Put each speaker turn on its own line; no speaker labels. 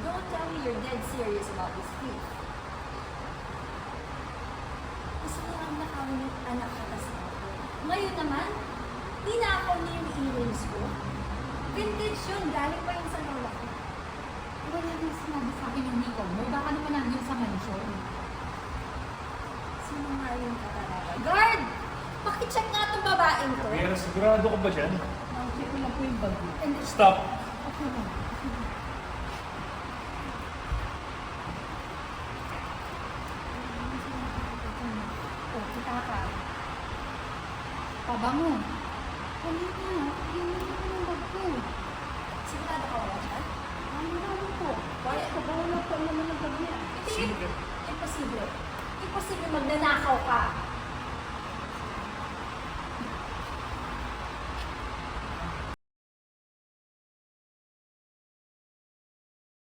Don't tell me you're dead serious about this thief. Gusto niya ang nakawin ng anak ka kasi ako. Ngayon naman, ninakaw niya yung earrings ko. Vintage yun, galing pa yun sa lola ko.
Wala nang sinabi sa akin yung Nico mo. Baka naman nandiyan sa mansyon.
Sinungaling ka talaga. Guard! Pakicheck nga itong babaeng to.
Pero sigurado ko ba dyan?
Check ko lang po yung bag mo.
Stop!
Okay lang.
Oh, kita ka.
Pabango.